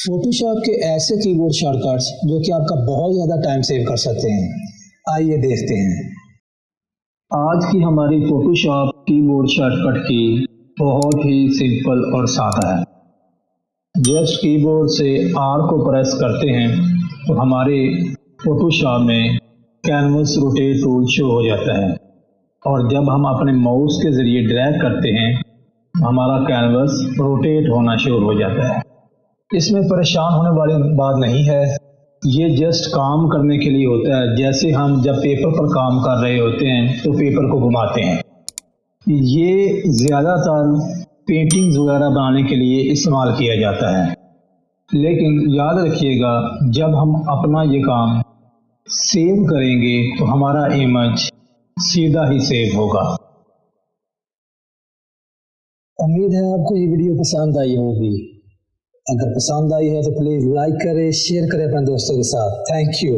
Photoshop के ऐसे keyboard shortcuts जो कि आपका बहुत ज़्यादा टाइम सेव कर सकते हैं, आइए देखते हैं। आज की हमारी फोटोशॉप कीबोर्ड शॉर्टकट की बहुत ही सिंपल और सादा है। जस्ट कीबोर्ड से आर को प्रेस करते हैं तो हमारे फोटोशॉप में कैनवस रोटेट टूल शो हो जाता है, और जब हम अपने माउस के ज़रिए ड्रैग करते हैं हमारा कैनवस रोटेट होना शुरू हो जाता है। इसमें परेशान होने वाली बात नहीं है, ये जस्ट काम करने के लिए होता है। जैसे हम जब पेपर पर काम कर रहे होते हैं तो पेपर को घुमाते हैं। ये ज़्यादातर पेंटिंग्स वगैरह बनाने के लिए इस्तेमाल किया जाता है, लेकिन याद रखिएगा जब हम अपना ये काम सेव करेंगे तो हमारा इमेज सीधा ही सेव होगा। उम्मीद है आपको ये वीडियो पसंद आई होगी। अगर पसंद आई है तो प्लीज़ लाइक करें, शेयर करें अपने दोस्तों के साथ। Thank you.